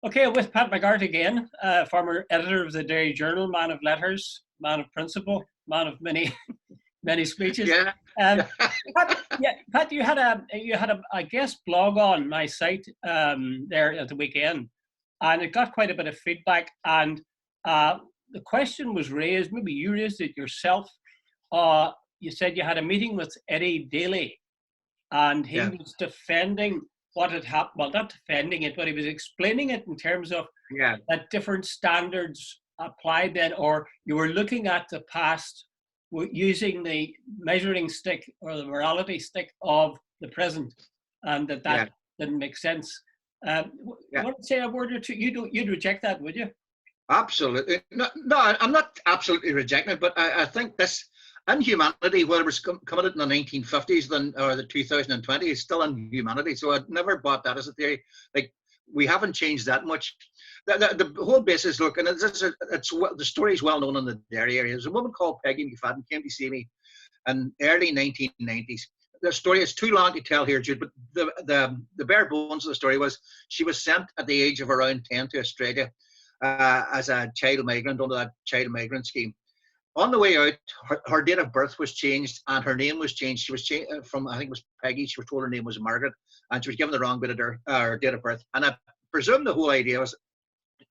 Okay, with Pat McART again, former editor of the Dairy Journal, man of letters, man of principle, man of many many speeches. Yeah. Um, Pat, yeah, Pat, you had a guest blog on my site there at the weekend, and it got quite a bit of feedback. And the question was raised. Maybe you raised it yourself. You said you had a meeting with Eddie Daly, and he Yeah. was defending what had happened. Well, not defending it, but he was explaining it in terms of Yeah. that different standards applied then, or you were looking at the past using the measuring stick or the morality stick of the present, and that Yeah. didn't make sense. You Yeah. want to say a word or two? You'd reject that, would you? Absolutely. No, no, I'm not absolutely rejecting it, but I think this inhumanity, whether it was committed in the 1950s then or the 2020, is still inhumanity. So I'd never bought that as a theory. Like, we haven't changed that much. The whole basis, look, and the story is well known in the dairy area. There's a woman called Peggy McFadden came to see me in early 1990s. The story is too long to tell here, Jude, but the bare bones of the story was she was sent at the age of around 10 to Australia as a child migrant under that child migrant scheme. On the way out, her date of birth was changed and her name was changed. She was changed from, I think it was Peggy. She was told her name was Margaret, and she was given the wrong bit of her date of birth. And I presume the whole idea was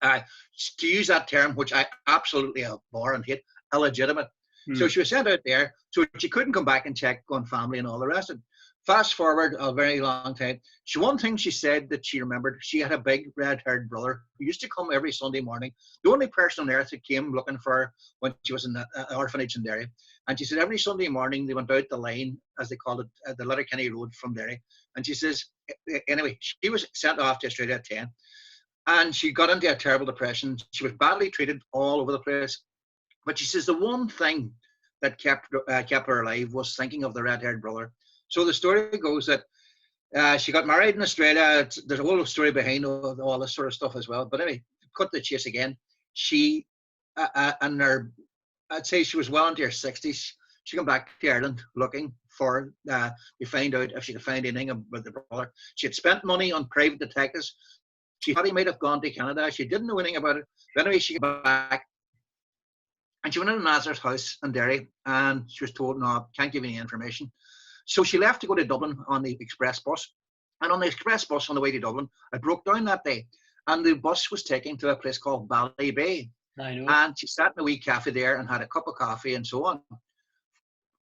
to use that term, which I absolutely abhor and hate, illegitimate. So she was sent out there, so she couldn't come back and check on family and all the rest of it. Fast forward a very long time. One thing she said that she remembered, she had a big red-haired brother who used to come every Sunday morning. The only person on earth who came looking for her when she was in the orphanage in Derry. And she said every Sunday morning they went out the line, as they called it, the Letterkenny Road from Derry. And she says, anyway, she was sent off to Australia at 10. And she got into a terrible depression. She was badly treated all over the place. But she says the one thing that kept her alive was thinking of the red-haired brother. So the story goes that she got married in Australia. There's a whole story behind all this sort of stuff as well. But anyway, cut the chase again. She, and I'd say she was well into her 60s. She came back to Ireland looking for, to find out if she could find anything about the brother. She had spent money on private detectives. She thought he might have gone to Canada. She didn't know anything about it. But anyway, she came back. And she went into Nazareth's house in Derry, and she was told, no, can't give you any information. So she left to go to Dublin on the express bus. And on the express bus on the way to Dublin, it broke down that day. And the bus was taken to a place called Ballybay. I know. And she sat in a wee cafe there and had a cup of coffee and so on. A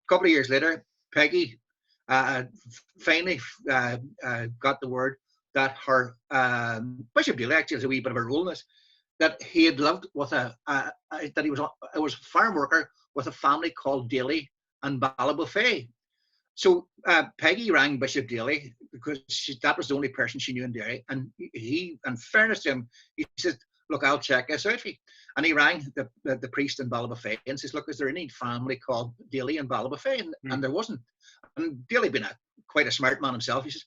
couple of years later, Peggy finally got the word that her Bishop Daly actually has a wee bit of a role in this, that he had lived with that he was a farm worker with a family called Daly and Ballybofey. So Peggy rang Bishop Daly because that was the only person she knew in Derry, and he, in fairness to him, he said, "Look, I'll check this out for you." And he rang the priest in Ballybofey and says, "Look, is there any family called Daly and Ballybofey?" And there wasn't. And Daly, being quite a smart man himself, he says,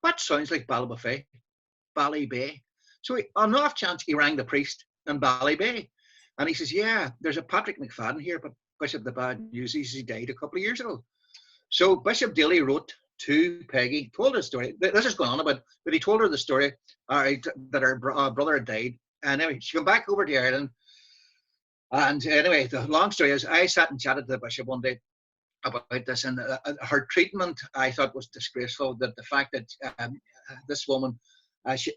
"That sounds like Ballybofey, Ballybay." So on off chance, he rang the priest in Ballybay, and he says, "Yeah, there's a Patrick McFadden here, but Bishop, the bad news is he died a couple of years ago." So Bishop Daly wrote to Peggy, told her story. This is going on about, but he told her the story that her brother had died. And anyway, she came back over to Ireland. And anyway, the long story is, I sat and chatted to the bishop one day about this, and her treatment I thought was disgraceful. That the fact that this woman, as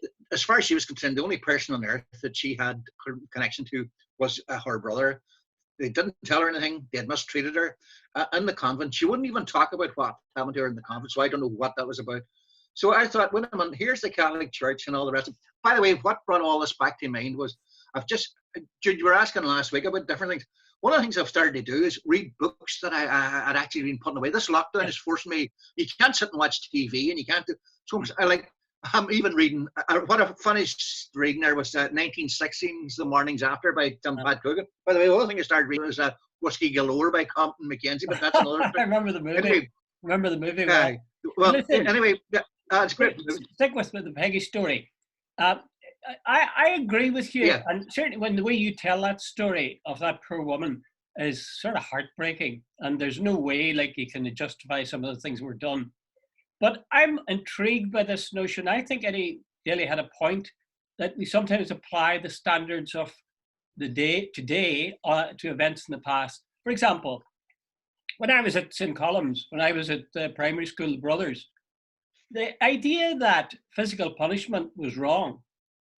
far as she was concerned, the only person on earth that she had connection to was her brother. They didn't tell her anything. They had mistreated her in the convent. She wouldn't even talk about what happened to her in the convent, so I don't know what that was about. So I thought, wait a minute, here's the Catholic Church and all the rest of it. By the way, what brought all this back to mind was, Jude, you were asking last week about different things. One of the things I've started to do is read books that I had actually been putting away. This lockdown is forcing me, you can't sit and watch TV, and you can't do, so I'm even reading, what a funny reading there was 1916's The Mornings After by Tim Pat Coogan. By the way, the other thing I started reading was Whiskey Galore by Compton Mackenzie, but that's another I remember the movie. Anyway, remember the movie. Well, Listen, anyway, it's great. Stick with the Peggy story. I agree with you. Yeah. And certainly when the way you tell that story of that poor woman is sort of heartbreaking. And there's no way like you can justify some of the things were done. But I'm intrigued by this notion. I think Eddie Daly had a point that we sometimes apply the standards of the day today to events in the past. For example, when I was at St. Columns, when I was at primary school, the Brothers, the idea that physical punishment was wrong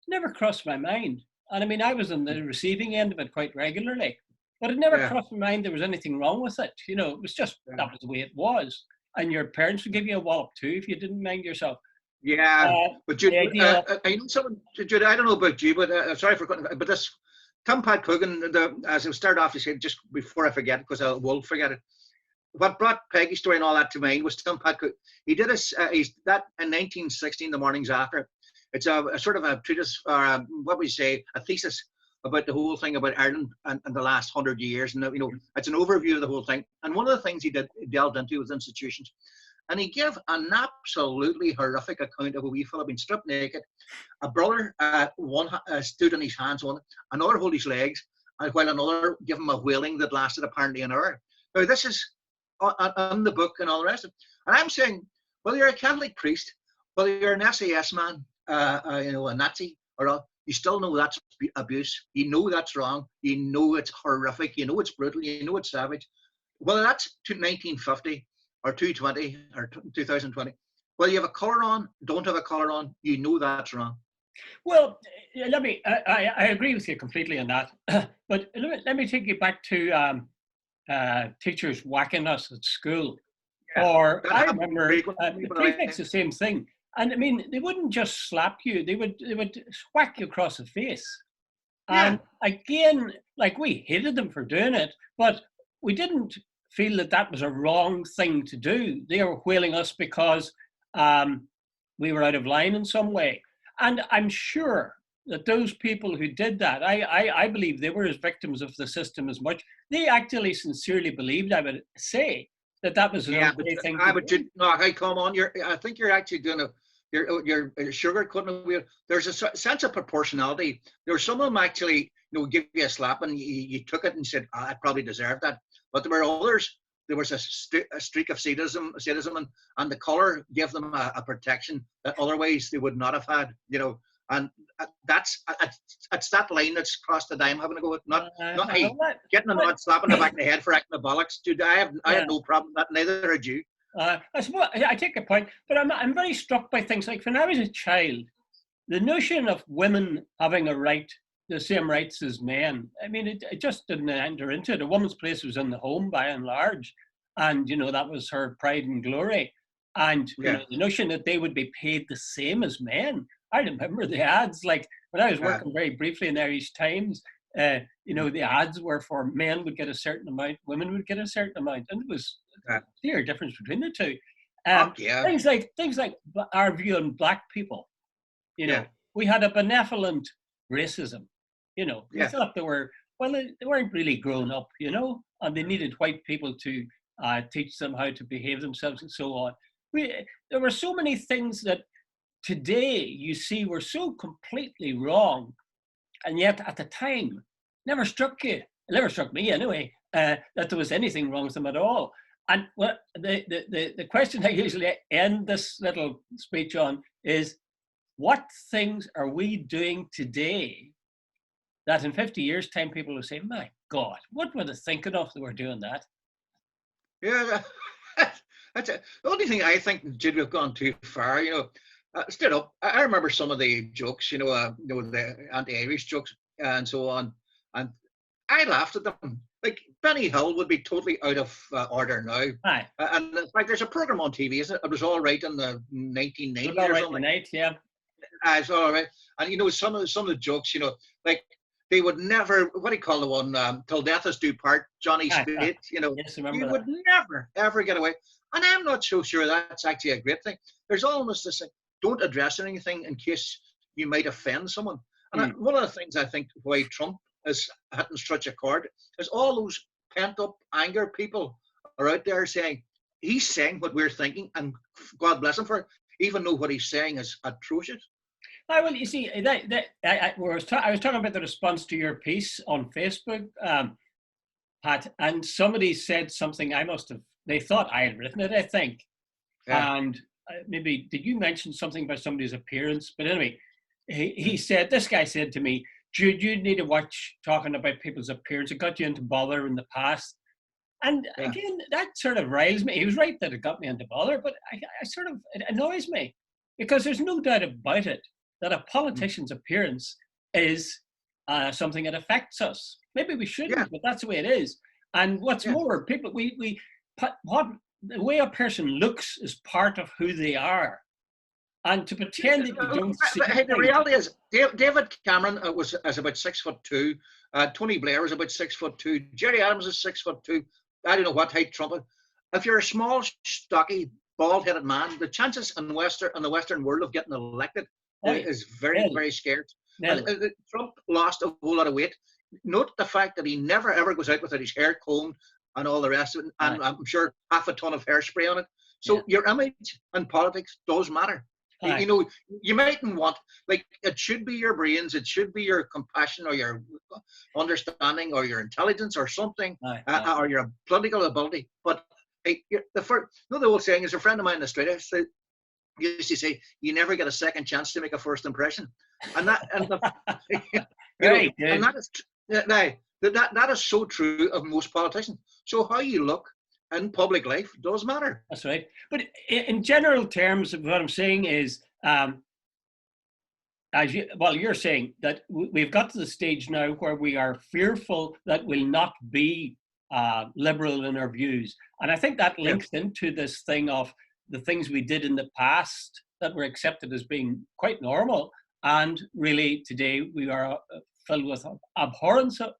never crossed my mind. And I mean, I was on the receiving end of it quite regularly, but it never Yeah. crossed my mind there was anything wrong with it. You know, it was just, that was the way it was. And your parents would give you a wallop too if you didn't mind yourself. Yeah, but Jude, The idea, I know someone, Jude, I don't know about you, but sorry for cutting, but this Tim Pat Coogan, as I started off, you said just before I forget it, because I will forget it. What brought Peggy's story and all that to mind was Tim Pat Coogan. He did he's that in 1916, the mornings after. It's a sort of a treatise, or what we say, a thesis about the whole thing about Ireland and the last 100 years. And, you know, it's an overview of the whole thing. And one of the things he delved into was institutions. And he gave an absolutely horrific account of a wee fella being stripped naked. A brother stood on his hands on it, another hold his legs, and while another gave him a wailing that lasted apparently an hour. Now, this is on the book and all the rest of it. And I'm saying, whether you're a Catholic priest, whether you're an SAS man, you know, a Nazi, or all, you still know that's abuse. You know that's wrong. You know it's horrific. You know it's brutal. You know it's savage. Whether that's to 1950 or 220 or 2020, whether you have a collar on, don't have a collar on, you know that's wrong. well, I agree with you completely on that. But let me take you back to teachers whacking us at school. Yeah, or that I happened remember frequently, the but prefects the same thing. And I mean, they wouldn't just slap you; they would whack you across the face. yeah, And again, like, we hated them for doing it, but we didn't feel that that was a wrong thing to do. They were whaling us because we were out of line in some way. And I'm sure that those people who did that, I believe they were as victims of the system as much. They actually sincerely believed, I would say, that that was an yeah. But okay thing I to would, do. no, hey, come on. I think you're actually doing you're sugarcoating it. There's a sense of proportionality. There were some of them actually, you know, give you a slap and you took it and said, oh, I probably deserved that. But there were others. There was a streak of sadism, and the collar gave them a protection that otherwise they would not have had. You know, and that's that line that's crossed that I'm having to go with. Not hey, getting a nod, slapping the back of the head for acting the bollocks, dude. I have no problem with that. Neither had you. I suppose I take your point, but I'm very struck by things like when I was a child, the notion of women having a right, the same rights as men. I mean, it just didn't enter into it. A woman's place was in the home by and large, and you know that was her pride and glory. And you Yeah. know, the notion that they would be paid the same as men. I remember the ads, like when I was working very briefly in Irish Times. You know, the ads were for men would get a certain amount, women would get a certain amount, and it was a clear difference between the two. Yeah. Things like our view on black people. You know, we had a benevolent racism. You know, we thought they were, well, they weren't really grown up, you know, and they needed white people to teach them how to behave themselves and so on. There were so many things that today you see were so completely wrong, and yet at the time, never struck you. It never struck me anyway, that there was anything wrong with them at all. And what the question I usually end this little speech on is, what things are we doing today that in 50 years' time people will say, my God, what were they thinking of they were doing that? Yeah, that's it. The only thing I think, Jude, we've gone too far. You know, straight up, I remember some of the jokes. You know, the anti-Irish jokes and so on, and I laughed at them. Like Benny Hill would be totally out of order now. Aye. And in fact, there's a program on TV, isn't it? It was all right in the 1990s all or right something. tonight, yeah. It's all right. And you know, some of the jokes, you know, like they would never, what do you call the one, till death us do part, Johnny Spade, you know, yes, you that. would never, ever get away. And I'm not so sure that's actually a great thing. There's almost this thing, don't address anything in case you might offend someone. And one of the things I think why Trump is hitting such a chord is all those pent up anger people are out there saying, he's saying what we're thinking, and God bless him for it, even though what he's saying is atrocious. Well, you see, I was talking about the response to your piece on Facebook, Pat, and somebody said something they thought I had written it, I think. Yeah. And maybe, did you mention something about somebody's appearance? But anyway, he said, this guy said to me, Jude, you need to watch talking about people's appearance. It got you into bother in the past. And Yeah. again, that sort of riles me. He was right that it got me into bother, but I sort of, it annoys me because there's no doubt about it that a politician's appearance is something that affects us. Maybe we shouldn't, but that's the way it is. And what's more, people, what the way a person looks is part of who they are. And to pretend that you don't see the reality is, David Cameron is about 6'2". Tony Blair was about 6'2". Jerry Adams is 6'2". I don't know what height Trump is. If you're a small, stocky, bald-headed man, the chances in the Western world of getting elected is very, very scarce. And Trump lost a whole lot of weight. Note the fact that he never ever goes out without his hair combed and all the rest of it, and I'm sure half a ton of hairspray on it. So your image in politics does matter. You know, you mightn't want, like, it should be your brains, it should be your compassion or your understanding or your intelligence or something, or your political ability. But the old saying is, a friend of mine in Australia used to say, you never get a second chance to make a first impression. And that, and that is so true of most politicians. So how you look in public life does matter. That's right. But in general terms, what I'm saying is, you're saying that we've got to the stage now where we are fearful that we'll not be liberal in our views. And I think that links into this thing of the things we did in the past that were accepted as being quite normal. And really today we are filled with abhorrence at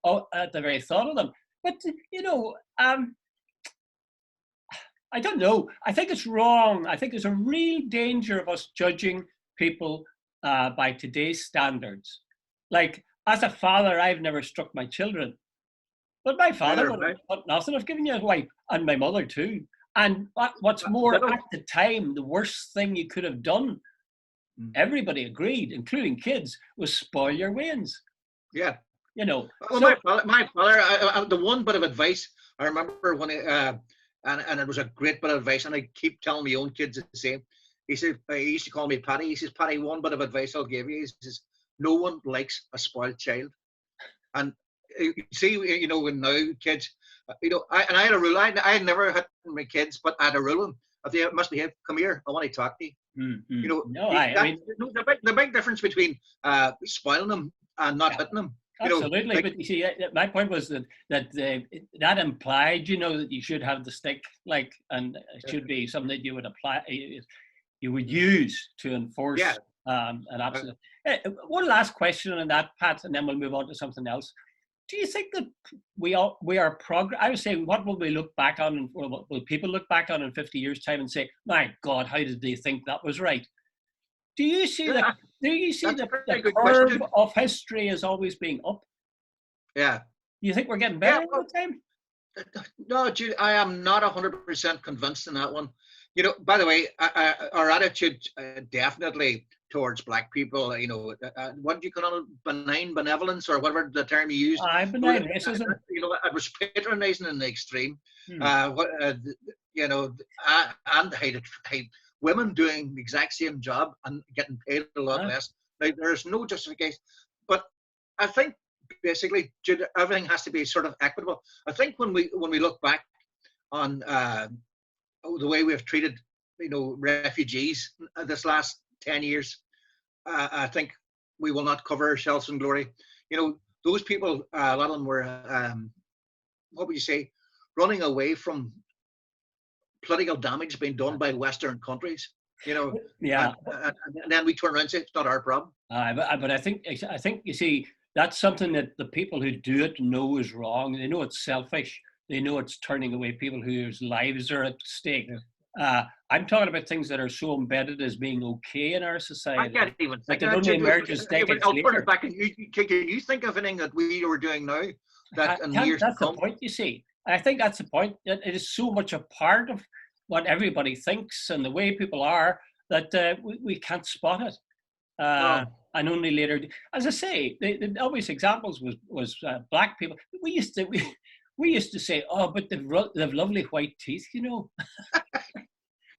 the very thought of them. But, you know, I don't know. I think it's wrong. I think there's a real danger of us judging people by today's standards. Like, as a father, I've never struck my children. But my father would have done nothing. I've given you a wipe, and my mother too. And what's more, at the time, the worst thing you could have done, everybody agreed, including kids, was spoil your wains. Yeah. You know. Well, so, my father, the one bit of advice I remember when and it was a great bit of advice, and I keep telling my own kids the same. He said, he used to call me Paddy. He says, Paddy, one bit of advice I'll give you. He says, no one likes a spoiled child. And you see, you know, when now kids, you know, I had a rule. I had never hit my kids, but I had a rule. If they must behave, come here, I want to talk to you. Mm-hmm. You know, I mean, the big difference between spoiling them and not hitting them. Absolutely, you know, like, but you see, my point was that implied, you know, that you should have the stick, like, and it should be something that you would apply, you would use to enforce an absolute. One last question on that, Pat, and then we'll move on to something else. Do you think that we are progress? I would say, what will we look back on, and will people look back on in 50 years' time and say, "My God, how did they think that was right?" Do you see that? Do you see the curve of history as always being up? Yeah. You think we're getting better all the time? No, Jude, I am not 100% convinced in that one. You know, by the way, our attitude definitely towards black people, you know, what do you call it, benign benevolence or whatever the term you used? Benign racism. You know, it was patronizing in the extreme. You know, and hate women doing the exact same job and getting paid a lot less. Now, there's no justification. But I think basically, Jude, everything has to be sort of equitable. I think when we look back on the way we've treated, you know, refugees this last 10 years, I think we will not cover ourselves in glory. You know, those people, a lot of them were, what would you say, running away from political damage being done by Western countries. You know, and then we turn around and say it's not our problem. But I think you see, that's something that the people who do it know is wrong. They know it's selfish. They know it's turning away people whose lives are at stake. I'm talking about things that are so embedded as being okay in our society. I can't even think of it. I'll turn it back. Can you think of anything that we were doing now that in years to come? That's the point, you see. I think that's the point. That it is so much a part of what everybody thinks and the way people are that we can't spot it. And only later, as I say, the obvious examples was black people. We used to say, oh, but they've lovely white teeth, you know.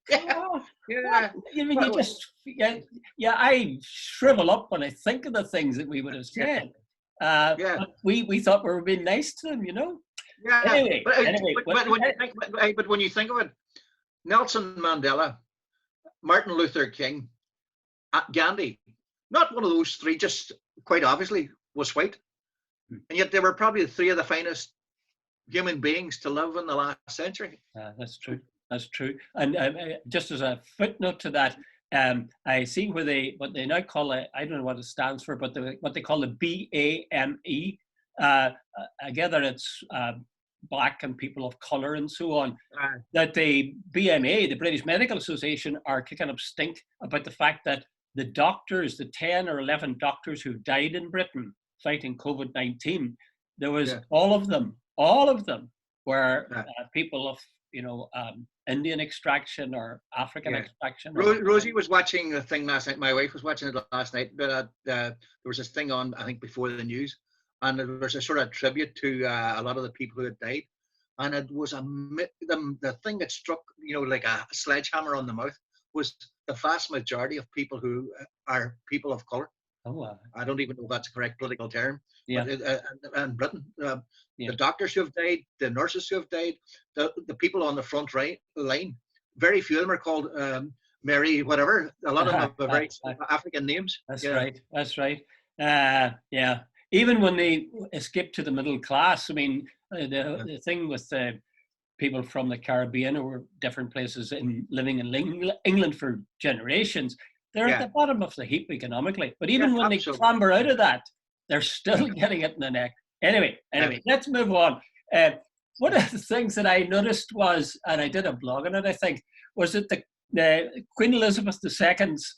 God, what? Yeah. You mean you Well, just yeah, I shrivel up when I think of the things that we would have yeah, said. yeah, But we thought we were being nice to them, you know. yeah. Anyway, anyway, But when you think, but when you think of it, Nelson Mandela, Martin Luther King, Gandhi, not one of those three, just quite obviously was white, and yet they were probably three of the finest human beings to live in the last century. That's true. That's true. And just as a footnote to that, I see where what they now call it. I don't know what it stands for, but what they call the BAME. I gather it's black and people of color and so on. That the BMA, the British Medical Association, are kicking up stink about the fact that the doctors, the 10 or 11 doctors who died in Britain fighting COVID-19, there was all of them were people of, Indian extraction or African extraction. Rosie was watching the thing last night. My wife was watching it last night. But there was this thing on, I think, before the news, and there was a sort of tribute to a lot of the people who had died. And it was the thing that struck, like a sledgehammer on the mouth, was the vast majority of people who are people of color. Oh, I don't even know if that's a correct political term. Yeah. But in Britain, the doctors who have died, the nurses who have died, the people on the front line, very few of them are called Mary whatever. A lot of them have very African names. That's right. That's right. Yeah. Even when they escaped to the middle class, I mean, the thing with people from the Caribbean or different places living in England for generations, they're at the bottom of the heap economically. But even when they clamber out of that, they're still getting it in the neck. Anyway, let's move on. One of the things that I noticed was, and I did a blog on it, I think, was that the Queen Elizabeth II's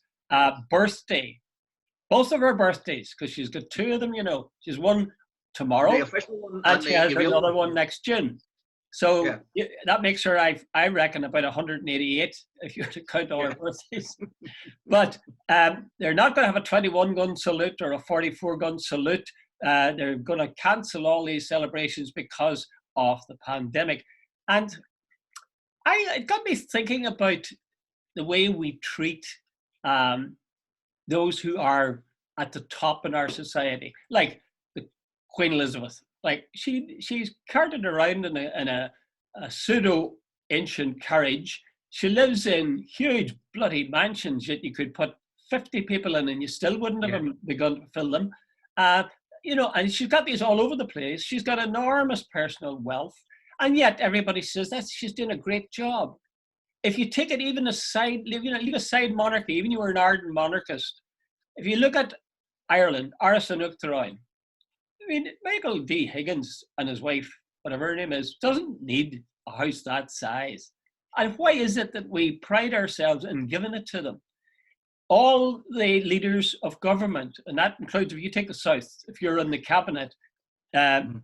birthday, both of her birthdays, because she's got two of them, she's one tomorrow, the official one, and she has another one next June. So that makes her, I reckon, about 188 if you were to count all her birthdays. But they're not going to have a 21-gun salute or a 44-gun salute. They're going to cancel all these celebrations because of the pandemic. And it got me thinking about the way we treat those who are at the top in our society, like the Queen Elizabeth. Like she's carted around in a pseudo ancient carriage. She lives in huge bloody mansions that you could put 50 people in and you still wouldn't have begun to fill them. And she's got these all over the place. She's got enormous personal wealth, and yet everybody says that she's doing a great job. If you take it even aside, leave aside monarchy, even you were an ardent monarchist. If you look at Ireland, Áras an Uachtaráin, I mean, Michael D. Higgins and his wife, whatever her name is, doesn't need a house that size. And why is it that we pride ourselves in giving it to them? All the leaders of government, and that includes, if you take the South, if you're in the cabinet,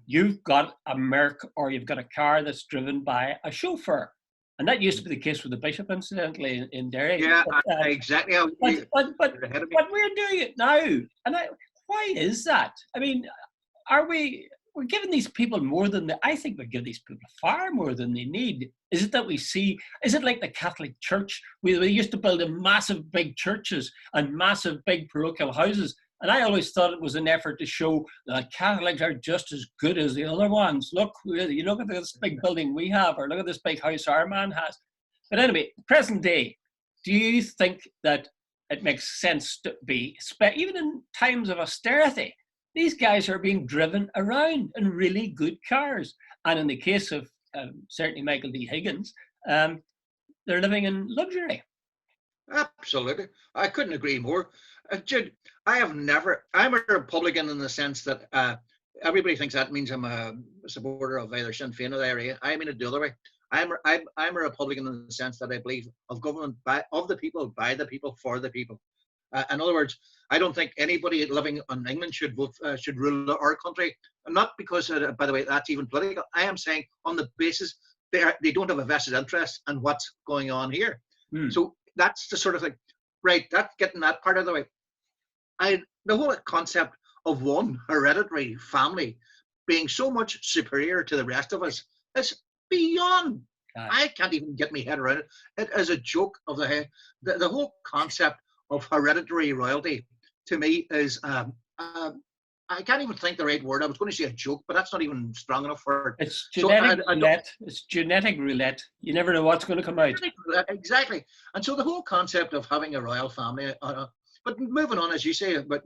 you've got a Merc or you've got a car that's driven by a chauffeur. And that used to be the case with the bishop, incidentally, in Derry. Yeah, exactly. But we're doing it now. And why is that? I mean, we're giving these people more than I think we give these people far more than they need. Is it that is it like the Catholic Church? We used to build massive big churches and massive big parochial houses. And I always thought it was an effort to show that Catholics are just as good as the other ones. Look at this big building we have, or look at this big house our man has. But anyway, present day, do you think that it makes sense to be, even in times of austerity, these guys are being driven around in really good cars? And in the case of certainly Michael D. Higgins, they're living in luxury. Absolutely. I couldn't agree more. Jude, I'm a Republican in the sense that everybody thinks that means I'm a supporter of either Sinn Féin or the IRA. I mean it the other way. I'm a Republican in the sense that I believe of government of the people, by the people, for the people. In other words, I don't think anybody living in England should rule our country. Not because, by the way, that's even political. I am saying on the basis they don't have a vested interest in what's going on here. So that's the sort of thing. Right, that's getting that part of the way. The whole concept of one hereditary family being so much superior to the rest of us is beyond I can't even get my head around it. It is a joke of the whole concept of hereditary royalty to me is I can't even think the right word. I was going to say a joke, but that's not even strong enough for it. It's genetic roulette. It's genetic roulette. You never know what's going to come out. Exactly. And so the whole concept of having a royal family, but moving on, as you say, but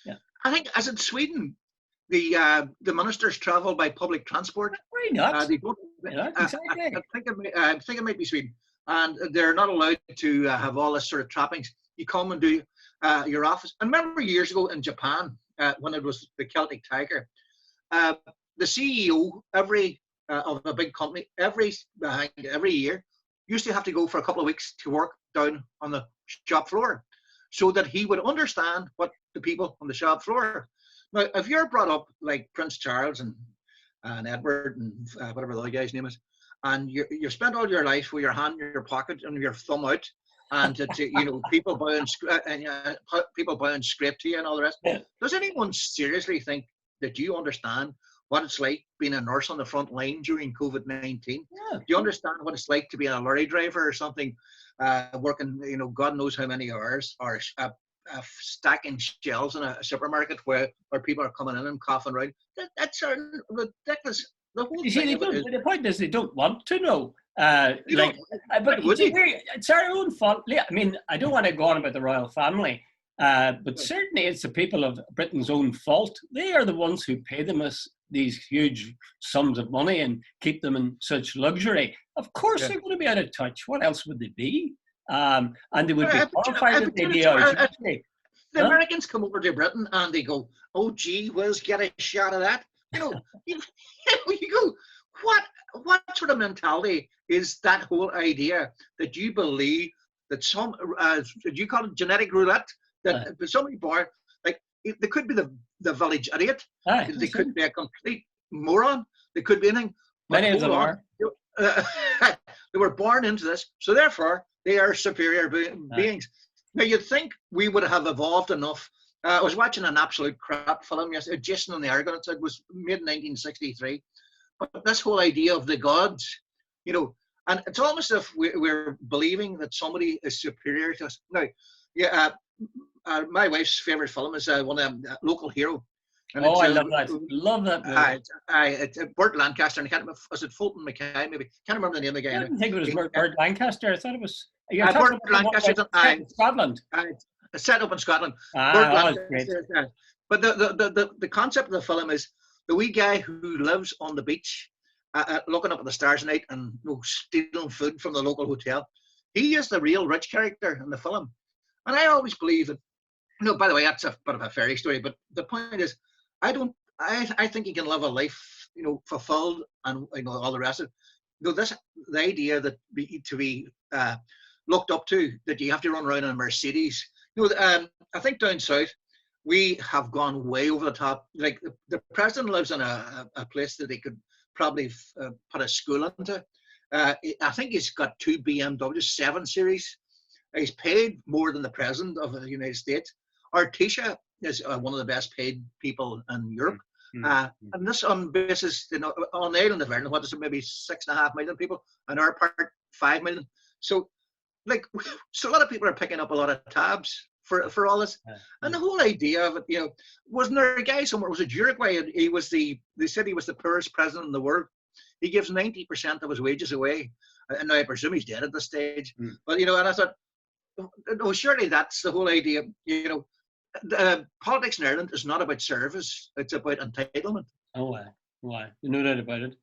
yeah. I think as in Sweden, the ministers travel by public transport. Why not? They don't, exactly. I think it might be Sweden, and they're not allowed to have all this sort of trappings. You come and do your office. And remember years ago in Japan, when it was the Celtic Tiger, the CEO of a big company every year used to have to go for a couple of weeks to work down on the shop floor, so that he would understand what the people on the shop floor. Now, if you're brought up like Prince Charles and Edward and whatever the other guy's name is, and you spent all your life with your hand in your pocket and your thumb out, and people buying scrape to you and all the rest. Yeah. Does anyone seriously think that you understand what it's like being a nurse on the front line during COVID-19? Yeah. Do you understand what it's like to be a lorry driver or something, working, God knows how many hours, or stacking shelves in a supermarket where people are coming in and coughing around? That's ridiculous. The whole thing the point is they don't want to know. But it's our own fault. I mean, I don't want to go on about the royal family, but certainly it's the people of Britain's own fault. They are the ones who pay them these huge sums of money and keep them in such luxury. Of course, they're going to be out of touch. What else would they be? And they would be horrified if they be out. The Americans come over to Britain and they go, "Oh, gee whiz, get a shot of that." You go, what sort of mentality is that whole idea that you believe that some, you call it genetic roulette, that somebody born, like, they could be the village idiot, they could be a complete moron, they could be anything. Many of them are. They were born into this, so therefore they are superior beings. Now, you'd think we would have evolved enough. I was watching an absolute crap film yesterday, Jason and the Argonauts. It was made in 1963. But this whole idea of the gods, and it's almost as if we're believing that somebody is superior to us. Now, my wife's favorite film is one of them, Local Hero. And I love that. Love that movie. It's Burt Lancaster, and was it Fulton Mackay? Maybe can't remember the name of the guy. I didn't think it was Burt Lancaster. I thought it was. Burt Lancaster. Scotland. Set up in Scotland. Great. But the concept of the film is the wee guy who lives on the beach, looking up at the stars at night and stealing food from the local hotel. He is the real rich character in the film, and I always believe that. By the way, that's a bit of a fairy story, but the point is, I think you can live a life, fulfilled, and all the rest of it. The idea that to be looked up to, that you have to run around in a Mercedes. I think down south we have gone way over the top. Like the president lives in a place that he could probably put a school into. I think he's got 2 BMW 7 Series. He's paid more than the president of the United States. Our Taoiseach is one of the best paid people in Europe. And this on basis, on the island of Ireland, what is it, maybe 6.5 million people, and our part 5 million. So a lot of people are picking up a lot of tabs for all this. And the whole idea of it, wasn't there a guy somewhere, was it Uruguay? They said he was the poorest president in the world. He gives 90% of his wages away. And now I presume he's dead at this stage. But, and I thought, no, surely that's the whole idea. Politics in Ireland is not about service, it's about entitlement. Oh, why? No doubt about it.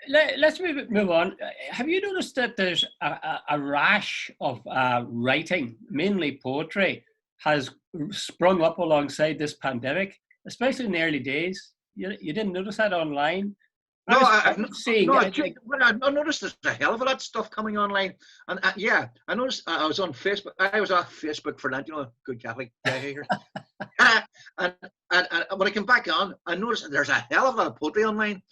Let's move on. Have you noticed that there's a rash of writing, mainly poetry, has sprung up alongside this pandemic, especially in the early days? You didn't notice that online? No, I noticed there's a hell of a lot of stuff coming online, and I noticed I was on Facebook. I was off Facebook for that, good Catholic guy here. and when I came back on, I noticed there's a hell of a lot of poetry online,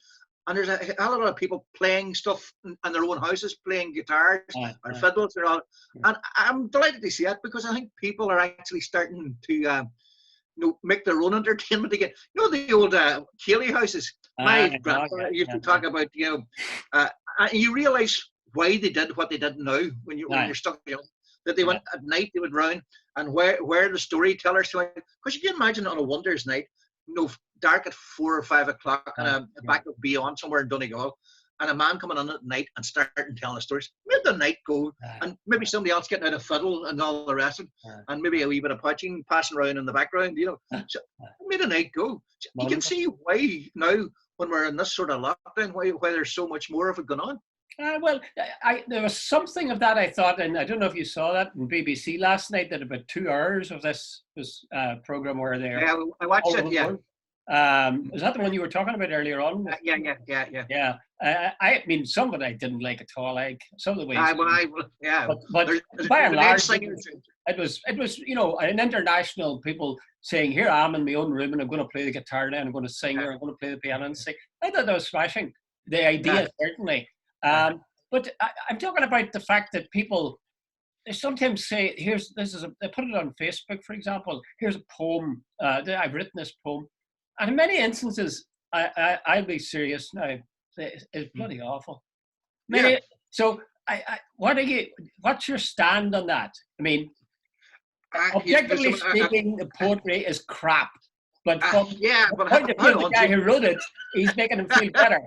and there's a hell of a lot of people playing stuff in their own houses, playing guitars or fiddles or all. And I'm delighted to see that, because I think people are actually starting to make their own entertainment again. The old Keeley houses. My grandfather used to talk about, and you realise why they did what they did now when you're stuck, that they went at night, they would round, and where the storytellers went. Because you can imagine on a wonders night, dark at 4 or 5 o'clock, and a back of Beyond somewhere in Donegal, and a man coming on at night and starting telling the stories. Made the night go, and maybe somebody else getting out a fiddle and all the rest of it, and maybe a wee bit of punching passing around in the background, So made the night go. So you can see why now, when we're in this sort of lockdown, why there's so much more of it going on. Well, there was something of that I thought, and I don't know if you saw that in BBC last night, that about 2 hours of this program where they're... Yeah, I watched it, yeah. Is that the one you were talking about earlier on? Yeah. I mean, some of it I didn't like at all. Like some of the ways. But by and large, it was an international people saying, "Here I am in my own room, and I'm going to play the guitar now, and I'm going to sing, or I'm going to play the piano and sing." I thought that was smashing. The idea certainly, but I'm talking about the fact that people. They sometimes say, they put it on Facebook, for example. Here's a poem. I've written this poem. And in many instances, I'll be serious now. It's bloody awful. So, what's your stand on that? I mean, objectively speaking, the poetry is crap. But the guy who wrote it, he's making him feel better.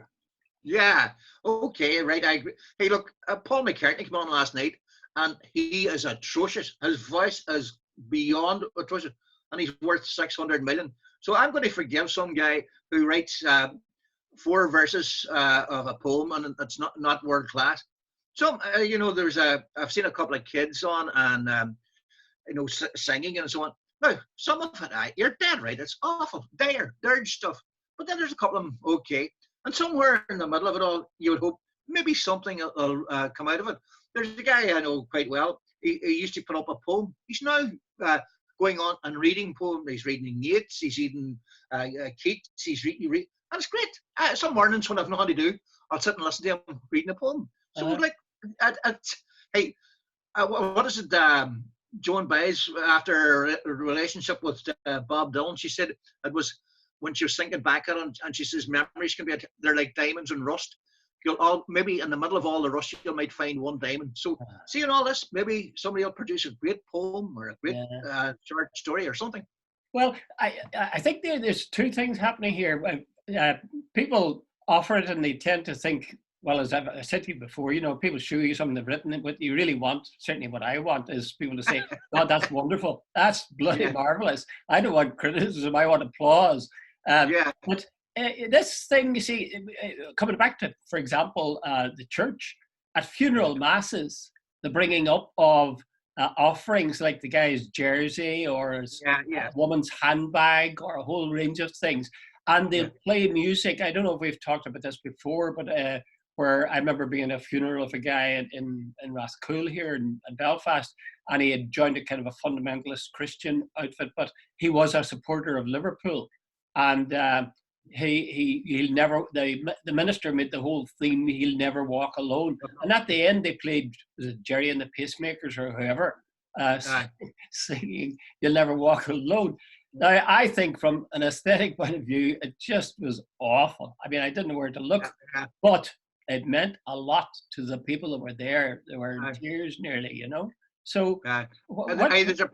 Yeah. Okay. Right. I agree. Hey, look, Paul McART came on last night, and he is atrocious. His voice is beyond atrocious, and he's worth 600 million. So I'm going to forgive some guy who writes 4 verses of a poem, and it's not world class. So I've seen a couple of kids on, and singing and so on. Now, some of it, you're dead right. It's awful, dirge stuff. But then there's a couple of them okay, and somewhere in the middle of it all, you would hope maybe something will come out of it. There's a guy I know quite well. He used to put up a poem. He's now going on and reading poems. He's reading Yeats, he's reading Keats, he's reading, and it's great. Some mornings when I've nothing to do, I'll sit and listen to him reading a poem. So what is it? Joan Baez, after a relationship with Bob Dylan, she said it was when she was thinking back at it, and she says memories can be, they're like diamonds and rust. Maybe in the middle of all the rust, you might find one diamond. So, seeing all this, maybe somebody will produce a great poem or a great short story or something. Well, I think there's 2 things happening here. People offer it, and they tend to think, well, as I said to you before, people show you something they've written. What you really want, certainly what I want, is people to say, "God, that's wonderful. That's bloody marvelous." I don't want criticism. I want applause. But this thing, you see, coming back to, for example, the church, at funeral masses, the bringing up of offerings like the guy's jersey or a woman's handbag or a whole range of things. And they'll play music. I don't know if we've talked about this before, but where I remember being at a funeral of a guy in Rathcoole here in Belfast, and he had joined a kind of a fundamentalist Christian outfit, but he was a supporter of Liverpool. And he'll never, the minister made the whole theme, "He'll never walk alone." And at the end, they played, was it Jerry and the Pacemakers or whoever, singing "You'll Never Walk Alone." Now, I think from an aesthetic point of view, it just was awful. I mean, I didn't know where to look, but it meant a lot to the people that were there. They were in tears nearly, So, there's a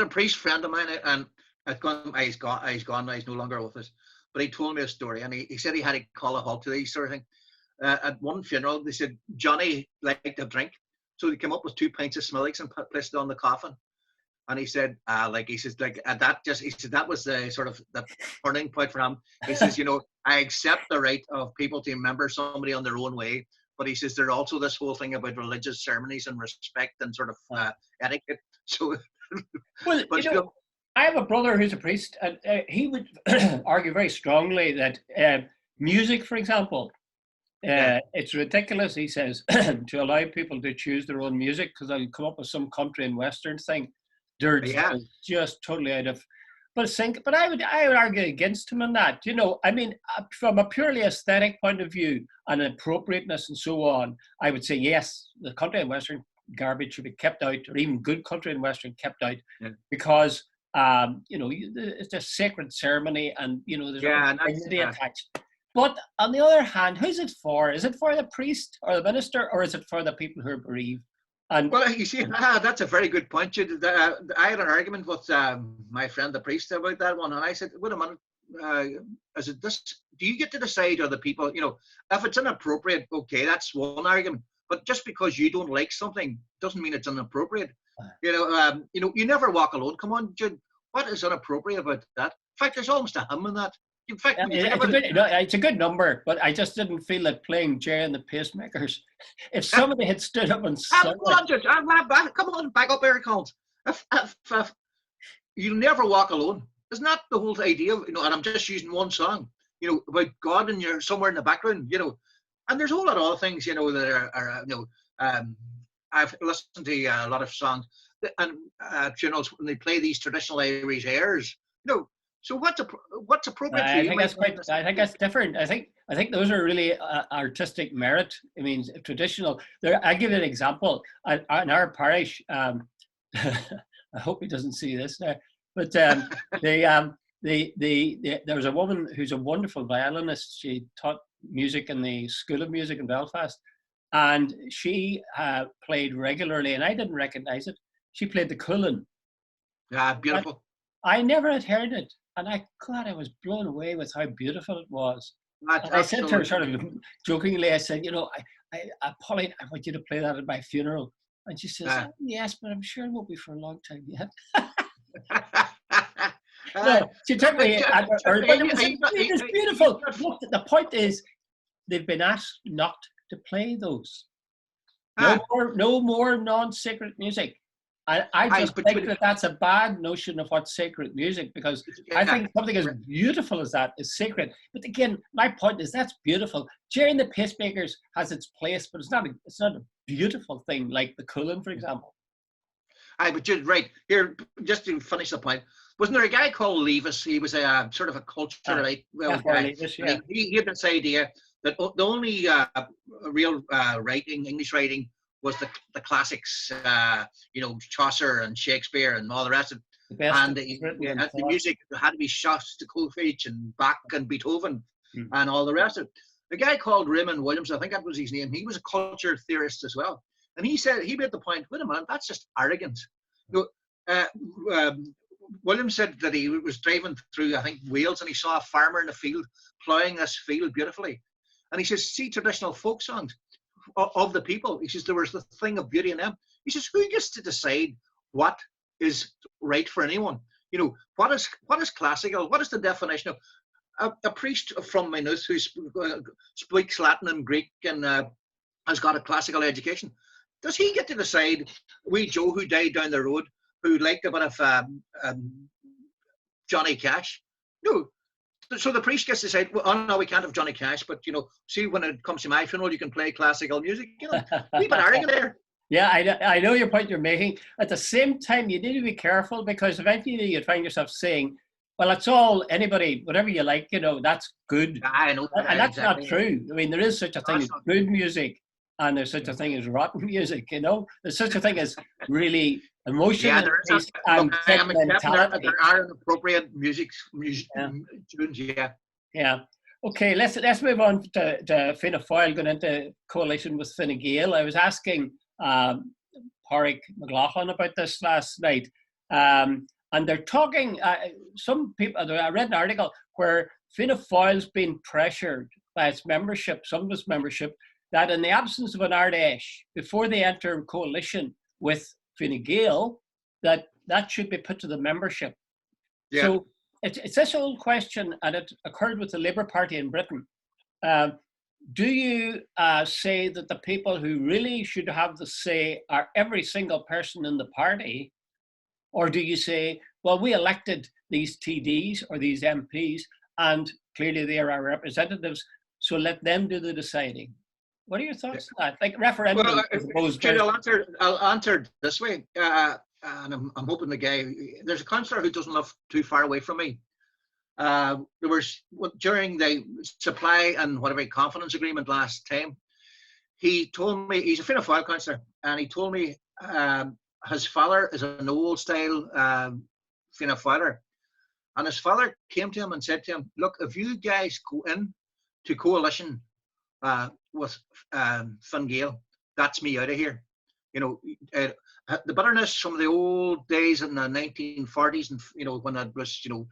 priest friend of mine, and he's gone now, he's no longer with us. But he told me a story, and he said he had to call a halt to these sort of thing. At one funeral, they said Johnny liked to drink, so he came up with 2 pints of Smithwick's and placed it on the coffin. And he said, he said that was the sort of the turning point for him. He says, I accept the right of people to remember somebody on their own way, but he says there's also this whole thing about religious ceremonies and respect and sort of etiquette. So, well, I have a brother who's a priest, and he would argue very strongly that music, for example, it's ridiculous, he says, to allow people to choose their own music, because they'll come up with some country and western thing. They're just totally out of. But I would argue against him on that. I mean, from a purely aesthetic point of view and appropriateness and so on, I would say yes, the country and western garbage should be kept out, or even good country and western kept out, because it's a sacred ceremony, and there's Yeah, a and that's dignity attached. But on the other hand, who's it for? Is it for the priest or the minister, or is it for the people who are bereaved? And well, you see, that's a very good point. I had an argument with my friend the priest about that one, and I said, "Wait a minute, is it this? Do you get to decide, or the people? If it's inappropriate, okay, that's one argument. But just because you don't like something doesn't mean it's inappropriate. You never walk alone. Come on, Jude. What is inappropriate about that? In fact, there's almost a hymn in that. In fact, when you think about it, it's a good number, but I just didn't feel like playing Jerry and the Pacemakers. If somebody had stood up and sung come on, back up, Eric Collins. If you never walk alone, isn't that the whole idea? And I'm just using one song, about God, and you're somewhere in the background, and there's a whole lot of other things, that are I've listened to a lot of songs, and funerals when they play these traditional Irish airs, So what's appropriate for you? I think that's different. I think those are really artistic merit. I mean, traditional. I give you an example. In our parish, I hope he doesn't see this now, but there was a woman who's a wonderful violinist. She taught music in the School of Music in Belfast, and she played regularly, and I didn't recognize it. She played the Cullen. Yeah, beautiful. I never had heard it, and I was blown away with how beautiful it was. I said to her sort of jokingly, I said, Pauline, I want you to play that at my funeral. And she says, oh, yes, but I'm sure it won't be for a long time yet. No, she took me at her, but it was beautiful. Look, the point is, they've been asked not to play those. No more non-sacred music. I just think that that's a bad notion of what's sacred music, because I think something as beautiful as that is sacred. But again, my point is that's beautiful. Jerry and the Pacemakers has its place, but it's not a beautiful thing like the Cullen, for example. But you're right. Here, just to finish the point, wasn't there a guy called Levis? He was a sort of a culturalite guy. Levis, yeah. He had this idea that the only real English writing, was the classics, Chaucer and Shakespeare and all the rest of it. And the music had to be Shostakovich and Bach and Beethoven and all the rest of it. A guy called Raymond Williams, I think that was his name, he was a culture theorist as well. And he made the point, wait a minute, that's just arrogance. Williams said that he was driving through, I think, Wales, and he saw a farmer in the field ploughing this field beautifully. And he says, see traditional folk songs of the people. He says there was the thing of beauty in them. He says, who gets to decide what is right for anyone? What is classical? What is the definition of a priest from Maynooth who speaks Latin and Greek and has got a classical education? Does he get to decide? Wee Joe, who died down the road, who liked a bit of Johnny Cash? No. So the priest gets to say, well, oh no, we can't have Johnny Cash, but see, when it comes to my funeral, you can play classical music. We've been arrogant there. Yeah, I know your point you're making. At the same time, you need to be careful, because eventually you'd find yourself saying, well, it's all anybody, whatever you like, that's good. I know, and that's exactly. Not true. I mean, there is such a thing as good music, and there's such a thing as rotten music. There's such a thing as really emotional. Yeah, there are inappropriate music tunes. Yeah. Okay, let's move on to Fianna Fáil going into coalition with Fine Gael. I was asking Pádraig McLaughlin about this last night, and they're talking. Some people. I read an article where Fianna Fáil's been pressured by its membership, some of its membership, that in the absence of an Ardèche, before they enter coalition with Fine Gael, that should be put to the membership. Yeah. So it's this old question, and it occurred with the Labour Party in Britain. Do you say that the people who really should have the say are every single person in the party, or do you say, well, we elected these TDs or these MPs, and clearly they are our representatives, so let them do the deciding? What are your thoughts on that? Like referendum? Well, I'll answer this way, and I'm hoping the guy. There's a councillor who doesn't live too far away from me. There was during the supply and whatever confidence agreement last time. He told me he's a Fianna Fáil councillor, and he told me his father is an old style Fianna Fáiler. And his father came to him and said to him, look, if you guys go in to coalition with Fine Gael, that's me out of here. You know, the bitterness from the old days in the 1940s, and you know, when it was, you know,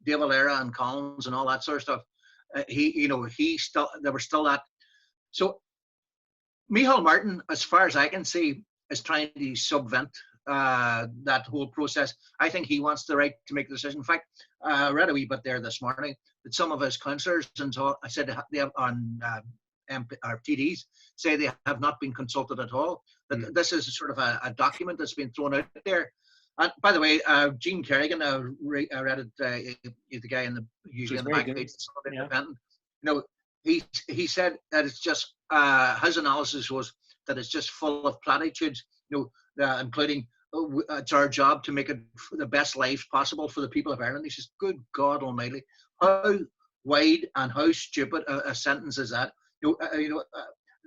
De Valera and Collins and all that sort of stuff. There was still that. So Micheál Martin, as far as I can see, is trying to subvent that whole process. I think he wants the right to make the decision. In fact, I read a wee bit there this morning that some of his councillors and so I said they have on or TDs say they have not been consulted at all. That this is sort of a document that's been thrown out there. And by the way, Gene Kerrigan, I read it. The guy usually in the back page, Independent. You know, he said that it's just his analysis was that it's just full of platitudes. You know, including it's our job to make it the best life possible for the people of Ireland. He says, "Good God Almighty, how wide and how stupid a sentence is that?"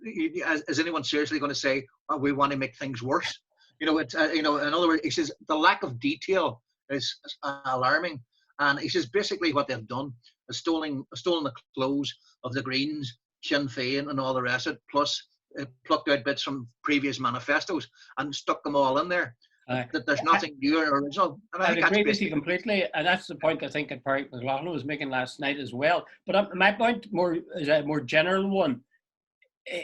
Is anyone seriously going to say, oh, we want to make things worse? You know, it's in other words, he says the lack of detail is alarming, and he says basically what they've done is stolen the clothes of the Greens, Sinn Féin, and all the rest of it, plus plucked out bits from previous manifestos and stuck them all in there. That there's nothing new or original. And I agree with you completely, and that's the point I think that Pádraig McLaughlin was making last night as well. But my point is a more general one.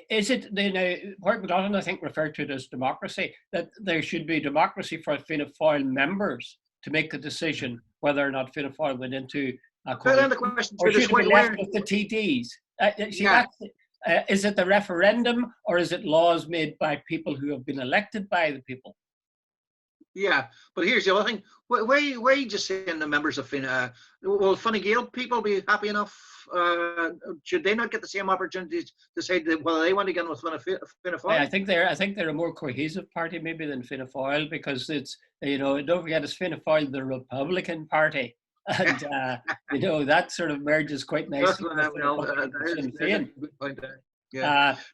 Is it, Pádraig McLaughlin, I think, referred to it as democracy, that there should be democracy for Fianna Fáil members to make the decision whether or not Fianna Fáil went into a coalition, or should it be left with the TDs? Is it the referendum, or is it laws made by people who have been elected by the people? Yeah, but here's the other thing. Why are you just saying the members of Fianna? Will Fine Gael people be happy enough? Should they not get the same opportunities to say that whether they want to get in with Fianna Fáil? I think they're a more cohesive party maybe than Fianna Fáil, because it's, don't forget, it's Fianna Fáil, the Republican Party, and that sort of merges quite nicely.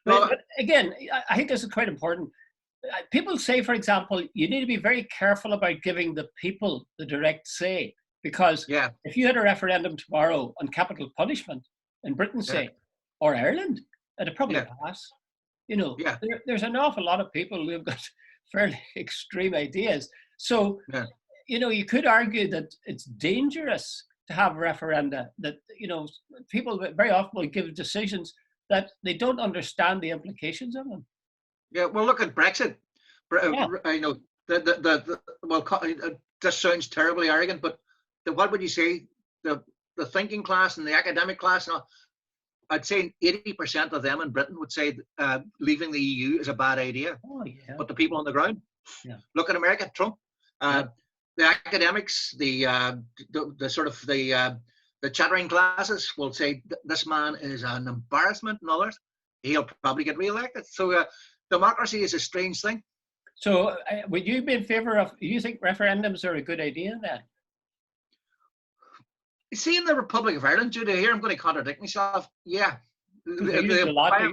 But again, I think this is quite important. People say, for example, you need to be very careful about giving the people the direct say, because if you had a referendum tomorrow on capital punishment in Britain, say, or Ireland, it'd probably pass. There's an awful lot of people who've got fairly extreme ideas. So, you could argue that it's dangerous to have referenda, that, people very often will give decisions that they don't understand the implications of them. Yeah, well, look at Brexit. I know this sounds terribly arrogant, but what would you say? The thinking class and the academic class, I'd say 80% of them in Britain would say leaving the EU is a bad idea. Oh, yeah. But the people on the ground, look at America, Trump. The academics, the chattering classes will say this man is an embarrassment, and others, he'll probably get re-elected. So democracy is a strange thing. So would you be in favour of, you think referendums are a good idea then? See, in the Republic of Ireland, Judy, here I'm going to contradict myself. Yeah. By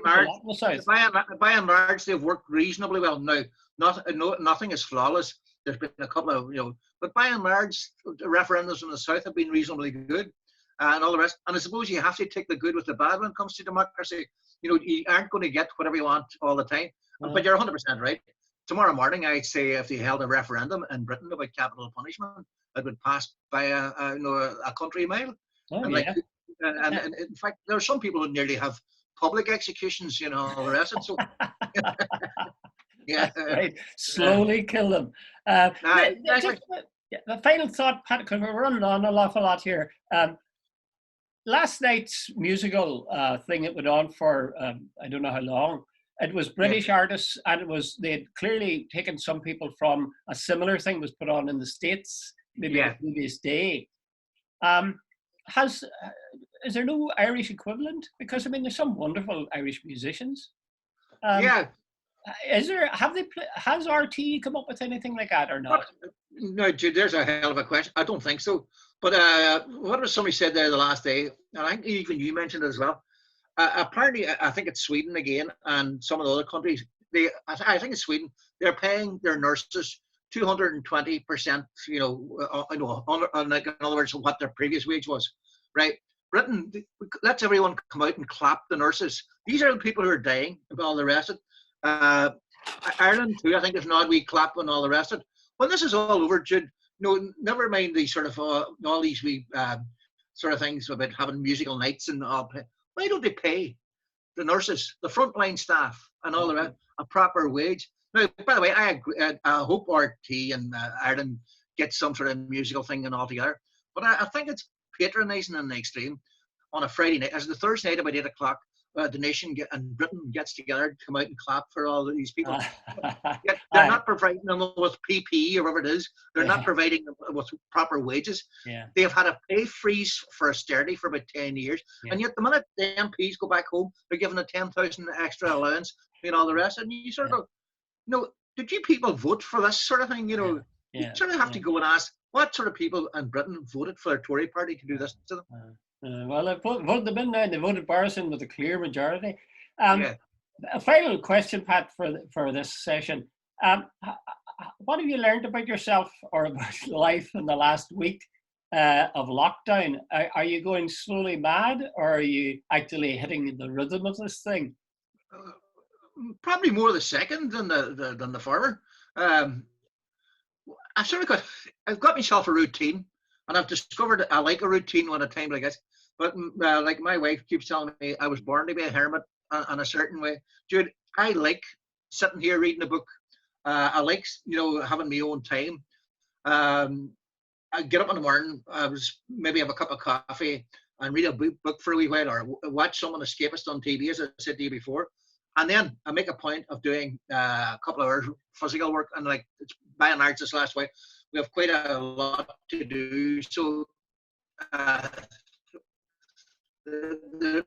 and large, they've worked reasonably well. Now, nothing is flawless. There's been a couple of, but by and large, the referendums in the South have been reasonably good, and all the rest. And I suppose you have to take the good with the bad when it comes to democracy. You aren't going to get whatever you want all the time. But you're 100% right. Tomorrow morning, I'd say if they held a referendum in Britain about capital punishment, it would pass by a country mile. And in fact, there are some people who nearly have public executions, all the rest of it. So, right. Slowly kill them. Exactly. The final thought, Pat, because we're running on an awful lot here. Last night's musical thing that went on for I don't know how long. It was British artists, and they had clearly taken some people from a similar thing was put on in the States maybe the previous day. Is there no Irish equivalent? Because there's some wonderful Irish musicians. Is there? Has RT come up with anything like that or not? No, Jude, there's a hell of a question. I don't think so. But what was somebody said there the last day, and I think even you mentioned it as well. Apparently, I think it's Sweden again, and some of the other countries. I think it's Sweden. They're paying their nurses 220%, like, in other words, what their previous wage was, right? Britain lets everyone come out and clap the nurses. These are the people who are dying, and all the rest of it. Ireland too, I think, is an odd wee clap and all the rest of it. When this is all over, Jude, never mind these sort of all these wee sort of things about having musical nights and all. Why don't they pay the nurses, the frontline staff, and all the rest a proper wage? Now, by the way, I agree, I hope RT and Ireland get some sort of musical thing and all together. But I think it's patronising in the extreme on a Friday night. As the Thursday night about 8 o'clock, the nation and Britain gets together to come out and clap for all of these people. Yet they're not providing them with PPE or whatever it is. They're not providing them with proper wages. They have had a pay freeze for austerity for about 10 years. And yet the minute the MPs go back home, they're given a 10,000 extra allowance and all the rest. And you sort of go, did you people vote for this sort of thing? You sort of have to go and ask what sort of people in Britain voted for the Tory party to do this to them. Well, they voted them in now, and they voted Boris in with a clear majority. A final question, Pat, for this session. What have you learned about yourself or about life in the last week of lockdown? Are you going slowly mad, or are you actually hitting the rhythm of this thing? Probably more the second than the former. I've got myself a routine, and I've discovered I like a routine when a time like this. But like my wife keeps telling me, I was born to be a hermit in a certain way. Dude, I like sitting here reading a book. I like having my own time. I get up in the morning. Maybe have a cup of coffee and read a book for a wee while, or watch someone escapist on TV, as I said to you before. And then I make a point of doing a couple of hours physical work. And like, it's by and large this last week, we have quite a lot to do. So the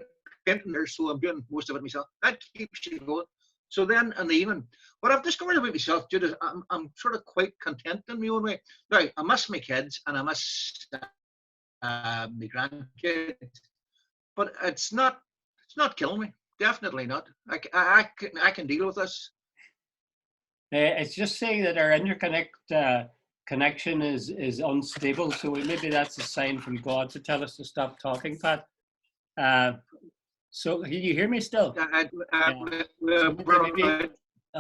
painting there, so I'm doing most of it myself. That keeps you going. So then in the evening, what I've discovered about myself, Jude, is I'm sort of quite content in my own way. Now, I miss my kids and I miss my grandkids, but it's not killing me. Definitely not. I can deal with this. It's just saying that our interconnect connection is unstable. So maybe that's a sign from God to tell us to stop talking, Pat. So can you hear me still?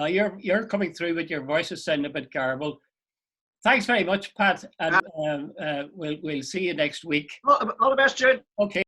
You're coming through, but your voice is sounding a bit garbled. Thanks very much, Pat, and we'll see you next week. All the best, Jude. Okay.